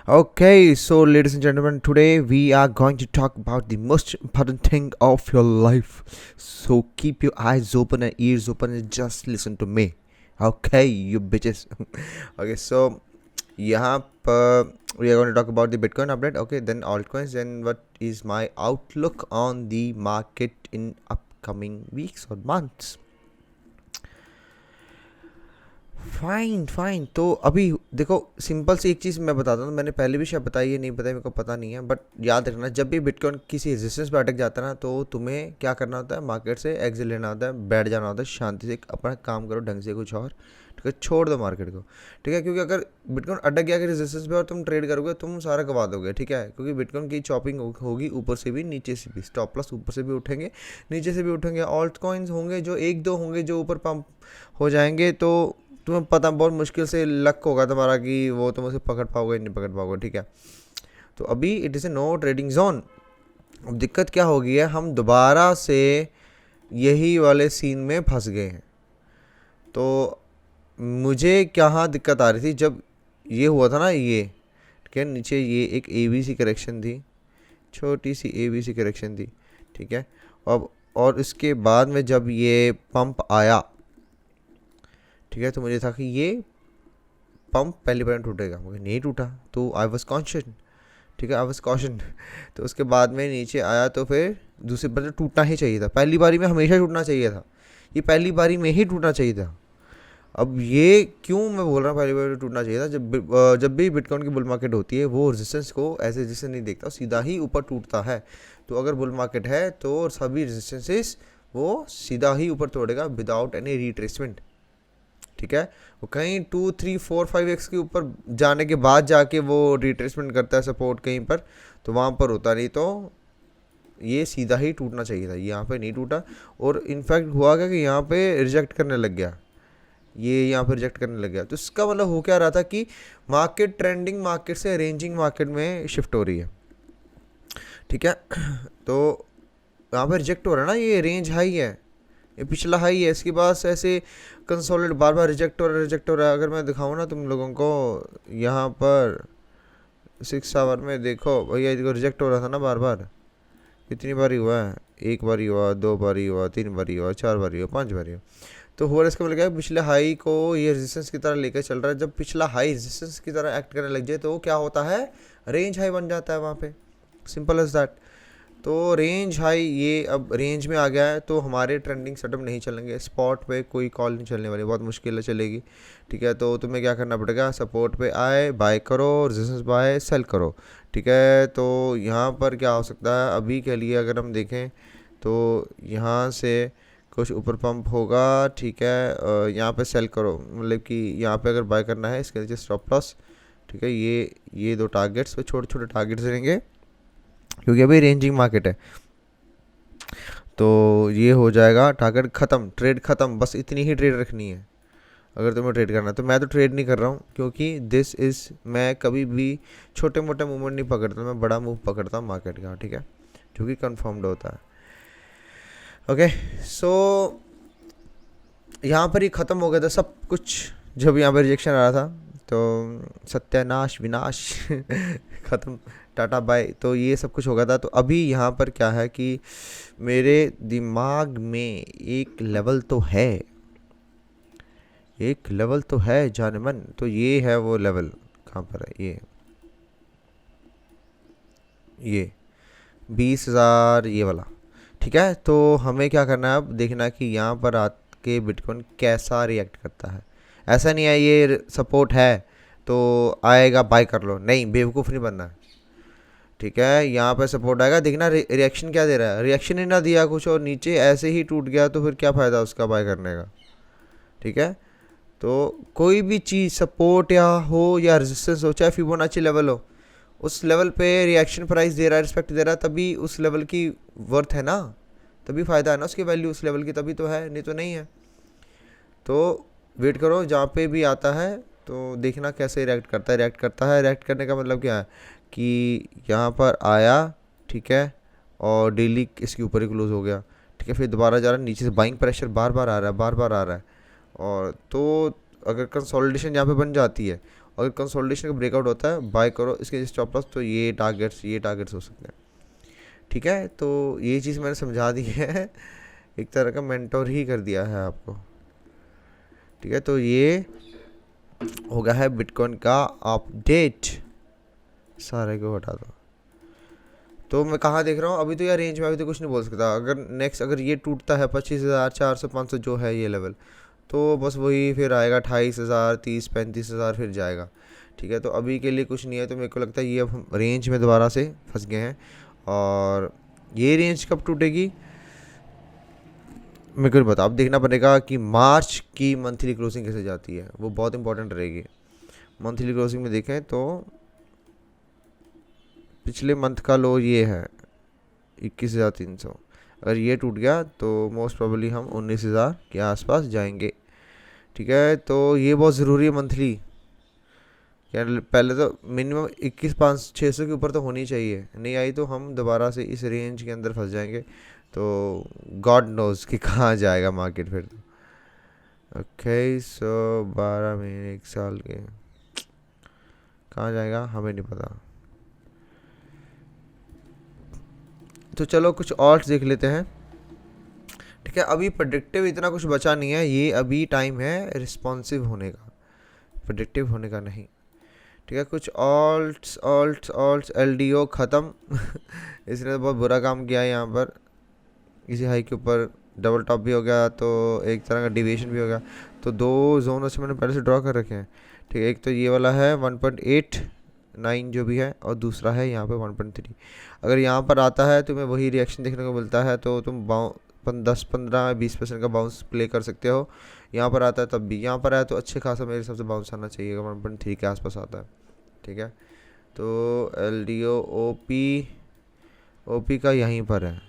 Okay, so ladies and gentlemen, today we are going to talk about the most important thing of your life. So keep your eyes open and ears open and just listen to me. Okay, you bitches. Okay, so यहाँ पर we are going to talk about the Bitcoin update. Okay, then altcoins. Then what is my outlook on the market in upcoming weeks or months? Fine fine. तो अभी देखो, simple सी एक चीज़ मैं बताता हूँ, मैंने पहले भी शायद बताई है, नहीं बताई मेरे को पता नहीं है, बट याद रखना, जब भी बिटकॉइन किसी रेजिस्टेंस पे अटक जाता है ना, तो तुम्हें क्या करना होता है, मार्केट से एग्जिट लेना होता है, बैठ जाना होता है, शांति से अपना काम करो ढंग से, कुछ और ठीक है, छोड़ दो मार्केट को। ठीक है, क्योंकि अगर बिटकॉइन अटक गया कि रेजिस्टेंस पे और तुम ट्रेड करोगे, तुम सारा गवा दोगे। ठीक है, क्योंकि बिटकॉइन की चॉपिंग होगी ऊपर से भी नीचे से भी, स्टॉप लॉस ऊपर से भी उठेंगे नीचे से भी उठेंगे। ऑल्ट कॉइन्स होंगे जो एक दो होंगे जो ऊपर पंप हो जाएंगे, तो तुम्हें पता बहुत मुश्किल से लक होगा तुम्हारा कि वो तुम उसे पकड़ पाओगे नहीं पकड़ पाओगे। ठीक है, तो अभी it is a no trading zone. अब दिक्कत क्या हो गई है, हम दोबारा से यही वाले सीन में फंस गए हैं। तो मुझे क्या दिक्कत आ रही थी जब ये हुआ था ना, ये ठीक है, नीचे ये एक ABC करेक्शन थी, छोटी सी ABC करेक्शन थी। ठीक है, अब और इसके बाद में जब ये पंप आया, ठीक है, तो मुझे था कि ये पंप पहली बार टूटेगा, मगर नहीं टूटा, तो आई वॉज कॉन्शियस। ठीक है, आई वॉज कॉशन। तो उसके बाद में नीचे आया, तो फिर दूसरी बार टूटना ही चाहिए था, पहली बारी में हमेशा टूटना चाहिए था, ये पहली बारी में ही टूटना चाहिए था। अब ये क्यों मैं बोल रहा हूँ पहली बार टूटना चाहिए था, जब भी बिटकॉइन की बुल मार्केट होती है, वो रेजिस्टेंस को ऐसे रेजिस्टेंस नहीं देखता, सीधा ही ऊपर टूटता है। तो अगर बुल मार्केट है तो सभी रेजिस्टेंसेस वो सीधा ही ऊपर तोड़ेगा विदाउट एनी रिट्रेसमेंट। ठीक है, वो कहीं 2 3 4 5x के ऊपर जाने के बाद जाके वो रिट्रेसमेंट करता है, सपोर्ट कहीं पर, तो वहाँ पर होता नहीं, तो ये सीधा ही टूटना चाहिए था, यहाँ पे नहीं टूटा। और इनफैक्ट हुआ क्या कि यहाँ पे रिजेक्ट करने लग गया, ये यहाँ पे रिजेक्ट करने लग गया। तो इसका मतलब हो क्या रहा था कि मार्केट ट्रेंडिंग मार्केट से रेंजिंग मार्केट में शिफ्ट हो रही है। ठीक है, तो यहाँ पे रिजेक्ट हो रहा है ना, ये रेंज हाई है, ये पिछला हाई है, इसके पास ऐसे कंसोलिडेट बार बार रिजेक्ट हो रहा है, रिजेक्ट हो रहा है। अगर मैं दिखाऊँ ना तुम लोगों को, यहाँ पर 6 आवर में देखो भैया, इसको रिजेक्ट हो रहा था ना बार बार, कितनी बारी हुआ है, एक बारी हुआ, 2 बारी हुआ, 3 बारी हुआ, 4 बारी हुआ, 5 बारी हुआ। तो हो रहा है, इसका मतलब क्या है, पिछले हाई को ये रेजिस्टेंस की तरह लेकर चल रहा है। जब पिछला हाई रेजिस्टेंस की तरह एक्ट करने लग जाए, तो वो क्या होता है, रेंज हाई बन जाता है वहाँ पे, सिंपल एज दैट। तो रेंज हाई ये अब रेंज में आ गया है, तो हमारे ट्रेंडिंग सेटअप नहीं चलेंगे, स्पॉट पे कोई कॉल नहीं चलने वाली, बहुत मुश्किल है चलेगी। ठीक है, तो तुम्हें क्या करना पड़ेगा, सपोर्ट पे आए बाय करो, रेजिस्टेंस बाय सेल करो। ठीक है, तो यहाँ पर क्या हो सकता है, अभी के लिए अगर हम देखें तो यहाँ से कुछ ऊपर पंप होगा। ठीक है, यहाँ पे सेल करो, मतलब कि यहाँ पे अगर बाय करना है, इसके नीचे स्टॉप लॉस। ठीक है, ये दो टारगेट्स पे छोटे छोटे टारगेट्स रहेंगे, क्योंकि अभी रेंजिंग मार्केट है। तो ये हो जाएगा, टारगेट ख़त्म, ट्रेड ख़त्म, बस इतनी ही ट्रेड रखनी है अगर तुम्हें ट्रेड करना है। तो मैं तो ट्रेड नहीं कर रहा हूँ, क्योंकि दिस इज़, मैं कभी भी छोटे मोटे मूवमेंट नहीं पकड़ता, मैं बड़ा मूव पकड़ता हूँ मार्केट का। ठीक है, जो कि कन्फर्म्ड होता है। ओके, सो यहाँ पर ही ख़त्म हो गया था सब कुछ, जब यहाँ पर रिजेक्शन आ रहा था, तो सत्यानाश विनाश ख़त्म, टाटा बाय, तो ये सब कुछ हो गया था। तो अभी यहाँ पर क्या है कि मेरे दिमाग में एक लेवल तो है, एक लेवल तो है जाने मन, तो ये है वो लेवल, कहाँ पर है ये 20,000 ये वाला। ठीक है, तो हमें क्या करना है, अब देखना है कि यहाँ पर आके बिटकॉइन कैसा रिएक्ट करता है। ऐसा नहीं है ये सपोर्ट है तो आएगा बाय कर लो, नहीं, बेवकूफ़ नहीं बनना है। ठीक है, यहाँ पे सपोर्ट आएगा, देखना रिएक्शन क्या दे रहा है, रिएक्शन ही ना दिया कुछ और नीचे ऐसे ही टूट गया, तो फिर क्या फ़ायदा उसका बाय करने का। ठीक है, तो कोई भी चीज़ सपोर्ट या हो या रेजिस्टेंस हो, चाहे फिबोनाची लेवल हो, उस लेवल पे रिएक्शन प्राइस दे रहा है, रिस्पेक्ट दे रहा है, तभी उस लेवल की वर्थ है ना, तभी फ़ायदा है ना उसकी वैल्यू उस लेवल की, तभी तो है, नहीं तो नहीं है। तो वेट करो, जहाँ पे भी आता है तो देखना कैसे रिएक्ट करता है। रिएक्ट करता है, रिएक्ट करने का मतलब क्या है कि यहाँ पर आया, ठीक है, और डेली इसके ऊपर ही क्लोज हो गया। ठीक है, फिर दोबारा जा रहा है, नीचे से बाइंग प्रेशर बार बार आ रहा है, बार बार आ रहा है, और तो अगर कंसोलिडेशन यहाँ पे बन जाती है अगर कंसोलिडेशन का ब्रेकआउट होता है बाय करो इसके स्टॉप लॉस, तो ये टारगेट्स हो सकते हैं। ठीक है, तो ये चीज़ मैंने समझा दी है, एक तरह का मेंटोर ही कर दिया है आपको। ठीक है, तो ये हो गया है बिटकॉइन का अपडेट। सारे को हटा दो। तो मैं कहाँ देख रहा हूँ अभी, तो यार रेंज में अभी तो कुछ नहीं बोल सकता। अगर ये टूटता है 25,400 500 जो है ये लेवल, तो बस वही फिर आएगा 28,000 30-35,000 फिर जाएगा। ठीक है, तो अभी के लिए कुछ नहीं है। तो मेरे को लगता है ये अब हम रेंज में दोबारा से फंस गए हैं, और ये रेंज कब टूटेगी मेरे को बता। अब देखना पड़ेगा कि मार्च की मंथली क्लोजिंग कैसे जाती है, वो बहुत इंपॉर्टेंट रहेगी। मंथली क्लोजिंग में देखें तो पिछले मंथ का लो ये है 21,300। अगर ये टूट गया तो मोस्ट प्रोबेबली हम 19,000 के आसपास जाएंगे। ठीक है, तो ये बहुत ज़रूरी है मंथली। क्या पहले तो मिनिमम 21,500-600 के ऊपर तो होनी चाहिए, नहीं आई तो हम दोबारा से इस रेंज के अंदर फंस जाएंगे। तो गॉड नोज कि कहाँ जाएगा मार्केट फिर। ओके, सो 12 महीने 1 साल के कहाँ जाएगा हमें नहीं पता। तो चलो कुछ और देख लेते हैं। ठीक है, अभी प्रेडिक्टिव इतना कुछ बचा नहीं है, ये अभी टाइम है रिस्पॉन्सिव होने का, प्रेडिक्टिव होने का नहीं। ठीक है, कुछ ऑल्ट्स एलडीओ ख़त्म इसने तो बहुत बुरा काम किया है यहाँ पर। किसी हाई के ऊपर डबल टॉप भी हो गया, तो एक तरह का डिविएशन भी हो गया। तो दो जोन उसमें मैंने पहले से ड्रॉ कर रखे हैं। ठीक है, एक तो ये वाला है 1.89 जो भी है, और दूसरा है यहाँ पे 1.3। अगर यहाँ पर आता है तुम्हें वही रिएक्शन देखने को मिलता है, तो तुम 10-15-20% का बाउंस प्ले कर सकते हो। यहाँ पर आता है तब भी, यहाँ पर आया तो अच्छे खासा मेरे हिसाब से बाउंस आना चाहिए, 1.3 के आसपास आता है। ठीक है, तो एल डी ओ पी का यहीं पर है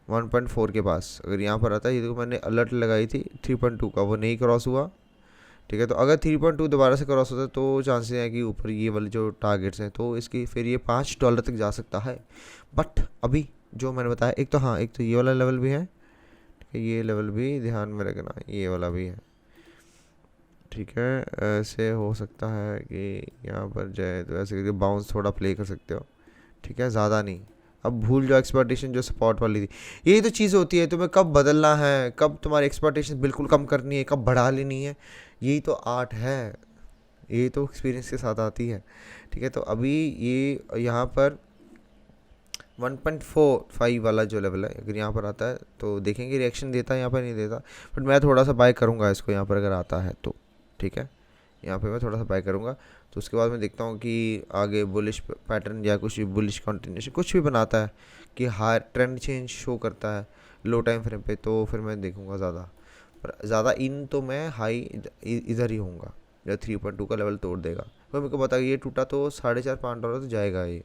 1.4 के पास। अगर यहाँ पर आता है, ये देखो मैंने अलर्ट लगाई थी 3.2 का, वो नहीं क्रॉस हुआ। ठीक है, तो अगर 3.2 दोबारा से क्रॉस होता है तो चांसेस हैं कि ऊपर ये वाले जो टारगेट्स हैं तो इसकी फिर ये $5 तक जा सकता है। बट अभी जो मैंने बताया, एक तो हाँ, एक तो ये वाला लेवल भी है। ठीक है, ये लेवल भी ध्यान में रखना, ये वाला भी है। ठीक है, ऐसे हो सकता है कि यहाँ पर जाए तो ऐसे करके बाउंस थोड़ा प्ले कर सकते हो। ठीक है, ज़्यादा नहीं। अब भूल जाओ एक्सपेक्टेशन जो सपोर्ट वाली थी। यही तो चीज़ होती है, तुम्हें कब बदलना है, कब तुम्हारी एक्सपेक्टेशन बिल्कुल कम करनी है, कब बढ़ा लेनी है, यही तो आर्ट है, यही तो एक्सपीरियंस के साथ आती है। ठीक है, तो अभी ये यहाँ पर 1.45 वाला जो लेवल है, अगर यहाँ पर आता है तो देखेंगे रिएक्शन देता है, यहाँ पर नहीं देता। बट मैं थोड़ा सा बाय करूँगा इसको यहाँ पर अगर आता है तो। ठीक है, यहाँ पे मैं थोड़ा सा बाय करूँगा, तो उसके बाद मैं देखता हूँ कि आगे बुलिश पैटर्न या कुछ बुलिश कंटिन्यूशन कुछ भी बनाता है कि हाई ट्रेंड चेंज शो करता है लो टाइम फ्रेम पे, तो फिर मैं देखूँगा ज़्यादा। पर ज़्यादा इन तो मैं हाई इधर ही होऊंगा या 3.2 का लेवल तोड़ देगा। तो मेरे को पता ये टूटा तो $4.5-5 तो जाएगा ये।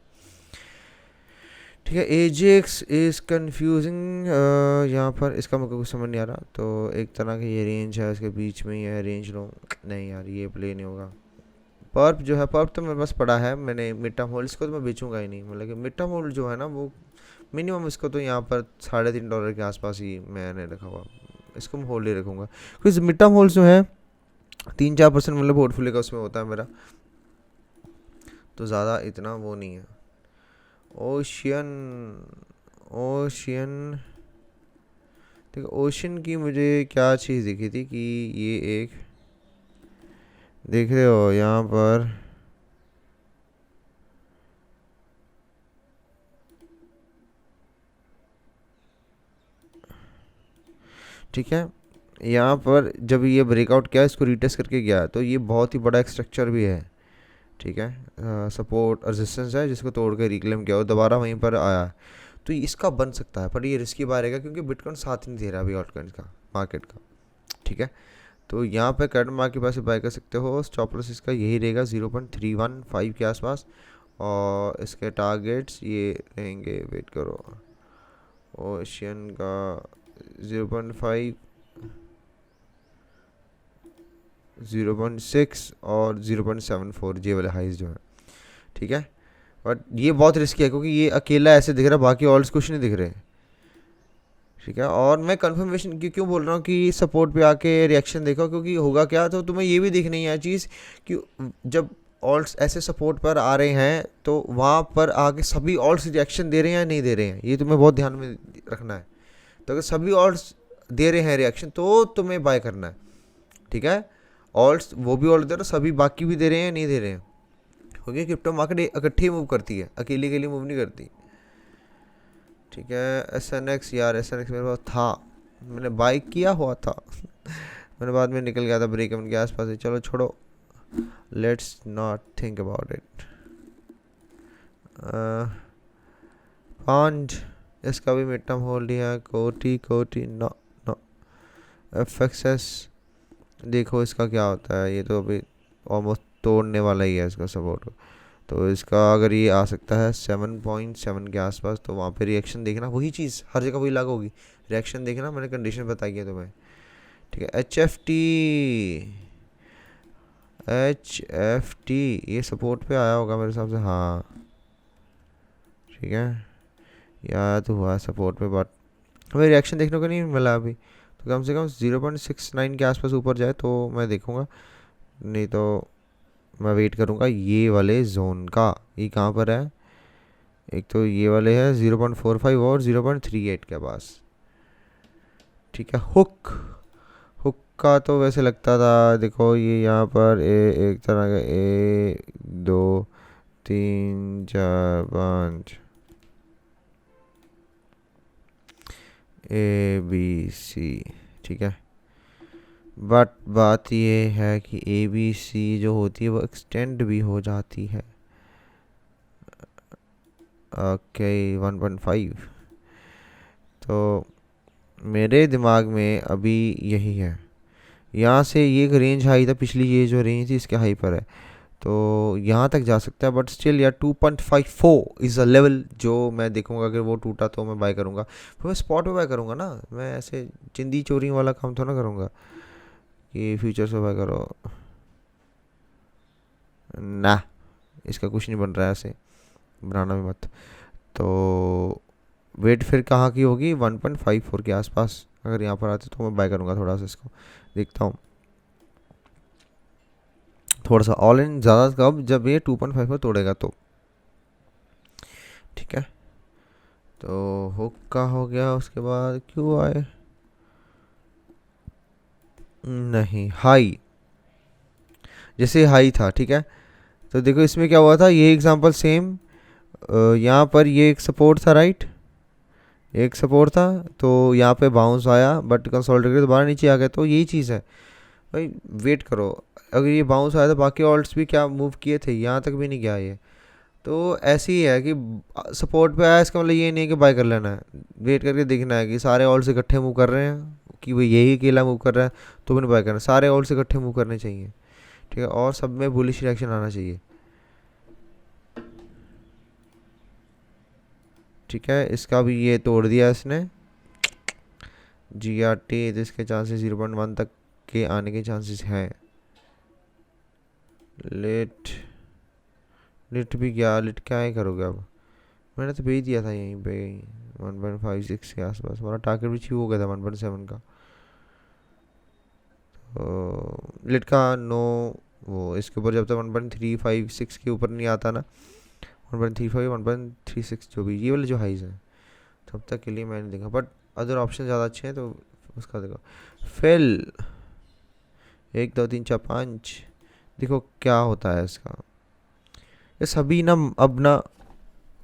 ठीक है, एजेक्स इज़ कन्फ्यूजिंग, यहाँ पर इसका मेरे को कुछ समझ नहीं आ रहा। तो एक तरह की ये रेंज है, इसके बीच में ही है रेंज लो, नहीं यार ये प्ले नहीं होगा। पर्प जो है, पर्प तो मेरे पास पड़ा है, मैंने मिड टर्म होल्ड, इसको तो मैं बेचूंगा ही नहीं। मतलब कि मिड टर्म होल्ड जो है ना वो मिनिमम इसको तो यहाँ पर $3.5 के आसपास ही मैंने रखा हुआ, इसको मैं होल्ड ही रखूँगा। क्योंकि मिड टर्म होल्ड जो है 3-4% मतलब पोर्टफोलियो का उसमें होता है मेरा, तो ज़्यादा इतना वो नहीं है। ओशियन देखो, ओशन की मुझे क्या चीज़ दिखी थी कि ये एक देख रहे हो यहाँ पर, ठीक है, यहाँ पर जब ये ब्रेकआउट किया, इसको रीटेस्ट करके गया, तो ये बहुत ही बड़ा एक स्ट्रक्चर भी है। ठीक है, सपोर्ट रेजिस्टेंस है जिसको तोड़ के रिक्लेम किया और दोबारा वहीं पर आया, तो इसका बन सकता है। पर ये रिस्की बाय रहेगा क्योंकि बिटकॉइन साथ नहीं दे रहा अभी ऑल्टकॉइन्स का मार्केट का। ठीक है, तो यहाँ पे करंट मार्केट पास से बाय कर सकते हो। स्टॉप लॉस इसका यही रहेगा 0.315 के आसपास, और इसके टारगेट्स ये रहेंगे, वेट करो, ओशियन का 0.5, 0.6 और 0.74 ये वाले हाइज जो है। ठीक है, बट ये बहुत रिस्की है क्योंकि ये अकेला ऐसे दिख रहा है, बाकी ऑल्स कुछ नहीं दिख रहे। ठीक है। और मैं कंफर्मेशन क्यों बोल रहा हूँ कि सपोर्ट पे आके रिएक्शन देखो, क्योंकि होगा क्या, तो तुम्हें ये भी देखनी है चीज़ कि जब ऑल्स ऐसे सपोर्ट पर आ रहे हैं तो वहाँ पर आके सभी ऑल्स रिएक्शन दे रहे हैं या नहीं दे रहे हैं, ये तुम्हें बहुत ध्यान में रखना है। तो अगर सभी ऑल्स दे रहे हैं रिएक्शन तो तुम्हें बाय करना है, ठीक है। ऑल्स वो भी ऑल्स दे रहे हैं, सभी बाकी भी दे रहे हैं नहीं दे रहे हैं, क्योंकि क्रिप्टो मार्केट इकट्ठी मूव करती है, अकेली के लिए मूव नहीं करती, ठीक है। एस एन एक्स, यार एस एन एक्स मेरे पास था, मैंने बाई किया हुआ था मैंने बाद में निकल गया था ब्रेक इवन के आसपास ही। चलो छोड़ो, let's not think about it. पांच, इसका भी मिड टर्म होल्ड ही है। कोटी no no. F X S, देखो इसका क्या होता है, ये तो अभी ऑलमोस्ट तोड़ने वाला ही है इसका सपोर्ट को। तो इसका अगर ये आ सकता है 7.7 के आसपास, तो वहाँ पे रिएक्शन देखना, वही चीज़ हर जगह वही लागू होगी, रिएक्शन देखना, मैंने कंडीशन बताई है तुम्हें, ठीक है। एच एफ टी ये सपोर्ट पे आया होगा मेरे हिसाब से, हाँ ठीक है, या तो हुआ सपोर्ट पे, बट हमें रिएक्शन देखने को नहीं मिला अभी। तो कम से कम 0.69 के आसपास ऊपर जाए तो मैं देखूँगा, नहीं तो मैं वेट करूँगा ये वाले जोन का। ये कहाँ पर है, एक तो ये वाले है 0.45 और 0.38 के पास, ठीक है। हुक, हुक का तो वैसे लगता था, देखो ये यहाँ पर एक तरह का 1 2 3 4 5 ABC, ठीक है। बट बात ये है कि ABC जो होती है वो एक्सटेंड भी हो जाती है। ओके 1.5, तो मेरे दिमाग में अभी यही है। यहाँ से ये एक रेंज हाई था, पिछली ये जो रेंज थी इसके हाई पर है, तो यहाँ तक जा सकता है, बट स्टिल यार 2.54 इज़ अ लेवल जो मैं देखूंगा। अगर वो टूटा तो मैं बाय करूँगा, फिर मैं स्पॉट पे बाय करूँगा ना, मैं ऐसे चिंदी चोरी वाला काम तो ना करूँगा कि फ्यूचर्स पे बाय करो ना, इसका कुछ नहीं बन रहा है, ऐसे बनाना भी मत। तो वेट फिर कहाँ की होगी, 1.54 के आसपास अगर यहाँ पर आते तो मैं बाय करूँगा थोड़ा सा इसको, देखता हूँ थोड़ा सा ऑल इन ज़्यादा कब, जब ये 2.5 में तोड़ेगा तो, ठीक है। तो हुक का हो गया, उसके बाद क्यों आए, नहीं हाई, जैसे हाई था, ठीक है। तो देखो इसमें क्या हुआ था, ये एग्जांपल सेम, यहाँ पर ये एक सपोर्ट था, राइट, एक सपोर्ट था, तो यहाँ पे बाउंस आया बट कंसोलिडेट करके दोबारा नीचे आ गया, तो यही चीज़ है भाई। वेट करो, अगर ये बाउंस आया तो बाकी ऑल्ट्स भी क्या मूव किए थे, यहाँ तक भी नहीं गया ये। तो ऐसे ही है कि सपोर्ट पे आया, इसका मतलब ये नहीं है कि बाय कर लेना है, वेट करके देखना है कि सारे ऑल्ट्स इकट्ठे मूव कर रहे हैं, कि भाई यही अकेला मूव कर रहा है तो भी नहीं बाय करना, सारे ऑल्ट्स इकट्ठे मूव करने चाहिए, ठीक है, और सब में बुलिश रिएक्शन आना चाहिए, ठीक है। इसका भी ये तोड़ दिया इसने, GRT, तो इसके चांसेस 0.1 तक के आने के चांसेस हैं। लेट, लिट भी क्या, लिट क्या ही करोगे अब, मैंने तो भेज दिया था यहीं पे 1.56 के आसपास, हमारा टारगेट भी अचीव हो गया था 1.7 का। तो लिट का नो, वो इसके ऊपर जब तक 1.356 के ऊपर नहीं आता ना, 1.35 1.36 जो भी ये वाले जो हाइज हैं, तब तक के लिए मैंने देखा, बट अदर ऑप्शन ज़्यादा अच्छे हैं, तो उसका देखो फेल 1 2 3 4 5, देखो क्या होता है इसका, ये सभी ना अब ना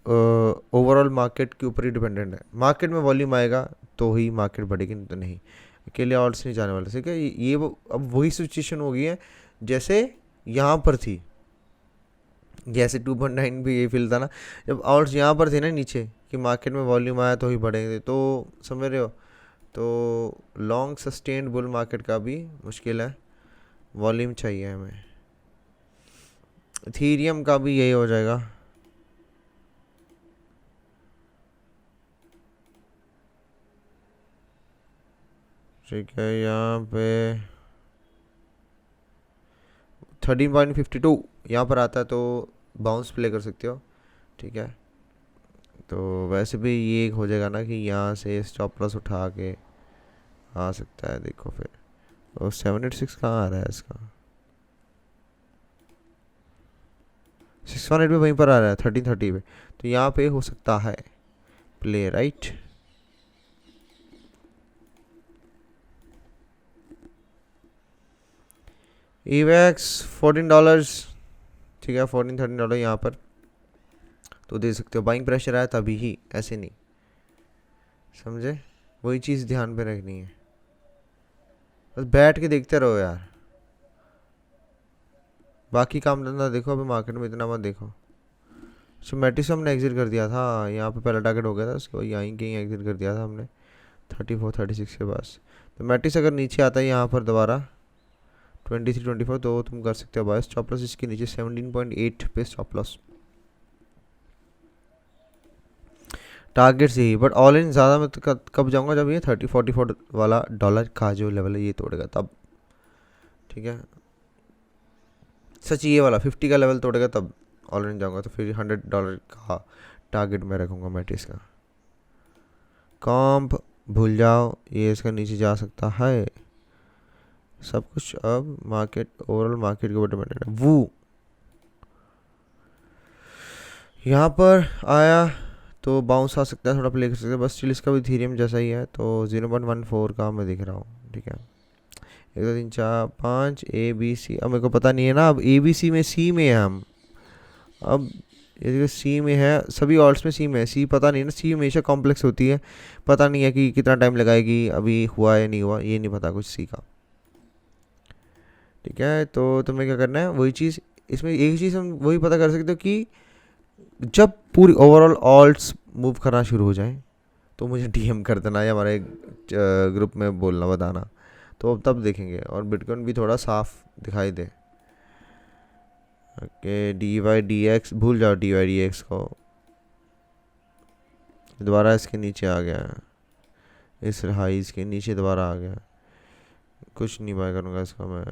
ओवरऑल मार्केट के ऊपर ही डिपेंडेंट है। मार्केट में वॉल्यूम आएगा तो ही मार्केट बढ़ेगी, नहीं तो नहीं, अकेले ऑल्ट्स नहीं जाने वाले, ठीक है। ये अब वही सिचुएशन हो गई है जैसे यहाँ पर थी, जैसे 2.9 भी ये फील था ना, जब ऑल्ट्स यहाँ पर थे ना नीचे, कि मार्केट में वॉल्यूम आया तो ही बढ़ेंगे, तो समझ रहे हो। तो लॉन्ग सस्टेन्ड बुल मार्केट का भी मुश्किल है, वॉल्यूम चाहिए हमें। इथीरियम का भी यही हो जाएगा, ठीक है। यहाँ पे 13.52 यहाँ पर आता है, तो बाउंस प्ले कर सकते हो, ठीक है। तो वैसे भी ये हो जाएगा ना कि यहाँ से स्टॉप लॉस उठा के आ सकता है। देखो फिर और 786 कहाँ आ रहा है इसका, 618 भी वहीं पर आ रहा है 1330 पे, तो यहाँ पे हो सकता है प्ले, राइट। ईवैक्स $14, ठीक है, $14-13 यहाँ पर तो दे सकते हो। बाइंग प्रेशर आया तभी ही, ऐसे नहीं, समझे, वही चीज़ ध्यान पे रखनी है। बस बैठ के देखते रहो यार, बाकी काम धंधा देखो, अभी मार्केट में इतना मत देखो। सो मेटिस हमने एग्जिट कर दिया था, यहाँ पे पहला टारगेट हो गया था, उसके बाद यहीं कहीं एग्जिट कर दिया था हमने 34-36 के पास। तो मेटिस अगर नीचे आता है यहाँ पर दोबारा 23-24 तो तुम कर सकते हो बाय। स्टॉप लॉस इसके नीचे 17.8 पे स्टॉप लॉस, टारगेट से ही। बट ऑल इन ज़्यादा मैं तो कब जाऊँगा, जब ये 30-44 वाला डॉलर का जो लेवल है ये तोड़ेगा तब, ठीक है। सच ये वाला 50 का लेवल तोड़ेगा तब ऑल इन जाऊँगा, तो फिर $100 का टारगेट मैं रखूँगा मेटिस का। कॉम्प भूल जाओ, ये इसका नीचे जा सकता है सब कुछ। अब मार्केट, ओवरऑल मार्केट के ऊपर डिपेंडेंट है। वो यहाँ पर आया तो बाउंस आ सकता है, थोड़ा प्ले कर सकते हैं, बस स्टिल इसका भी इथेरियम जैसा ही है, तो 0.14 का मैं दिख रहा हूँ, ठीक है। 1 2 3 4 5 ए बी सी, अब मेरे को पता नहीं है ना, अब ए बी सी में सी में है हम, अब ये देखो सी में है, सभी ऑल्ट्स में सी में है, सी पता नहीं ना, सी हमेशा कॉम्प्लेक्स होती है, पता नहीं है कि कितना टाइम लगाएगी, अभी हुआ या नहीं हुआ ये नहीं पता कुछ सी का, ठीक है। तो तुम्हें क्या करना है, वही चीज़ इसमें, एक चीज़ हम वही पता कर सकते हो कि जब पूरी ओवरऑल ऑल्ट्स मूव करना शुरू हो जाए तो मुझे डीएम कर देना या हमारे ग्रुप में बोलना, बताना, तो अब तब देखेंगे और बिटकॉइन भी थोड़ा साफ दिखाई दे। ओके, DYDX भूल जाओ, DYDX को, दोबारा इसके नीचे आ गया, इस हाइज के नीचे दोबारा आ गया, कुछ नहीं बाय करूँगा इसका मैं।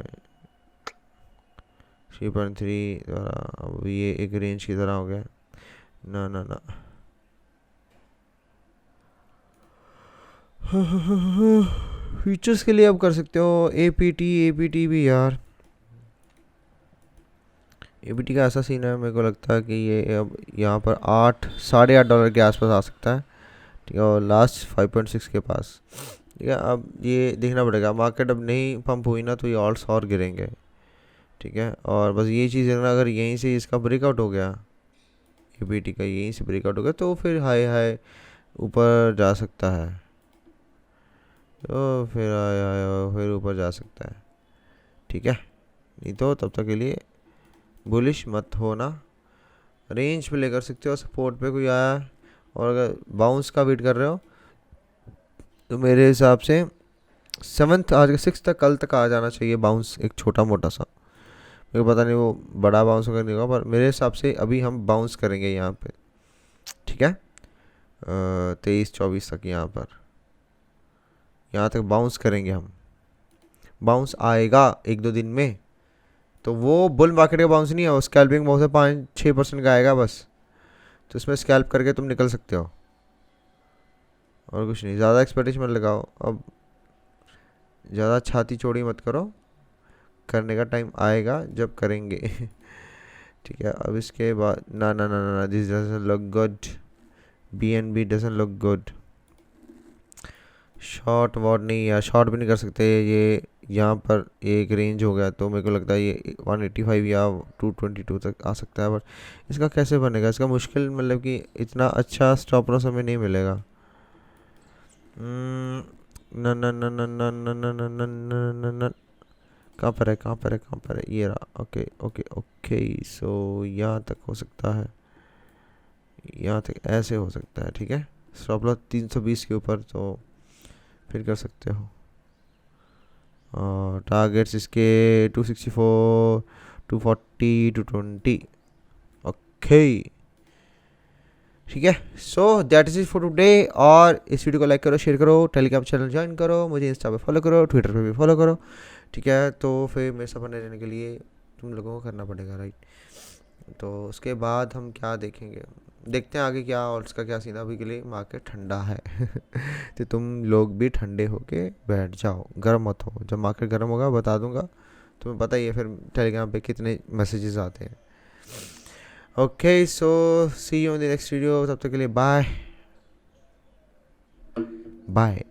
3.3 दोबारा, अब ये एक रेंज की तरह हो गया, ना ना ना फीचर्स के लिए अब कर सकते हो APT भी यार। APT का ऐसा सीन है, मेरे को लगता है कि ये अब यहाँ पर $8-8.5 के आसपास आ सकता है, ठीक है, और लास्ट 5.6 के पास, ठीक है। अब ये देखना पड़ेगा, मार्केट अब नहीं पंप हुई ना तो ये ऑल्ट्स और गिरेंगे, ठीक है। और बस ये चीज़ देखना, अगर यहीं से इसका ब्रेकआउट हो गया, APT का यहीं से ब्रेकआउट हो गया तो फिर हाई हाई ऊपर जा सकता है, तो फिर आया फिर ऊपर जा सकता है, ठीक है। नहीं तो तब तक के लिए बुलिश मत होना, रेंज पे ले कर सकते हो, सपोर्ट पे कोई आया और अगर बाउंस का वेट कर रहे हो तो मेरे हिसाब से 7th आज के 6 तक, कल तक आ जाना चाहिए बाउंस, एक छोटा मोटा सा, मेरे को पता नहीं वो बड़ा बाउंस होगा नहीं होगा, पर मेरे हिसाब से अभी हम बाउंस करेंगे यहाँ पे, ठीक है। 23-24 तक यहाँ तक बाउंस करेंगे हम, बाउंस आएगा 1-2 दिन में, तो वो बुल मार्केट का बाउंस नहीं है, वो स्कैल्पिंग बाउंस है, 5-6% का आएगा बस, तो इसमें स्कैल्प करके तुम निकल सकते हो और कुछ नहीं, ज़्यादा एक्सपेक्टेशन मत लगाओ, अब ज़्यादा छाती चौड़ी मत करो, करने का टाइम आएगा जब करेंगे ठीक है। अब इसके बाद ना ना ना ना, this doesn't look good, BNB doesn't look good, short what नहीं यार, शॉर्ट भी नहीं कर सकते, ये यहाँ पर एक रेंज हो गया, तो मेरे को लगता है ये 185 या 222 तक आ सकता है, बट इसका कैसे बनेगा, इसका मुश्किल, मतलब कि इतना अच्छा स्टॉप लॉस हमें नहीं मिलेगा। न न न न न न न न न न न, कहाँ पर है, कहाँ पर है, कहाँ पर है, ये रहा, ओके ओके ओके, सो यहाँ तक हो सकता है, यहाँ तक ऐसे हो सकता है, ठीक है। स्टॉप लॉस 320 के ऊपर, तो फिर कर सकते हो। और टारगेट्स इसके 264, 240, 220, ओके, ठीक है। So that is it for today, और इस वीडियो को लाइक करो, शेयर करो, टेलीग्राम चैनल ज्वाइन करो, मुझे इंस्टा पे फॉलो करो, ट्विटर पे भी फॉलो करो, ठीक है। तो फिर मेरे साथ बने रहने के लिए तुम लोगों को करना पड़ेगा, राइट। तो उसके बाद हम क्या देखेंगे, देखते हैं आगे क्या और उसका क्या सीन है। अभी के लिए मार्केट ठंडा है तो तुम लोग भी ठंडे होके बैठ जाओ, गर्म मत हो। जब मार्केट गर्म होगा बता दूंगा, तुम्हें पता ही है फिर टेलीग्राम पे कितने मैसेजेस आते हैं। Okay so see you in the next video, तब तक के लिए बाय बाय।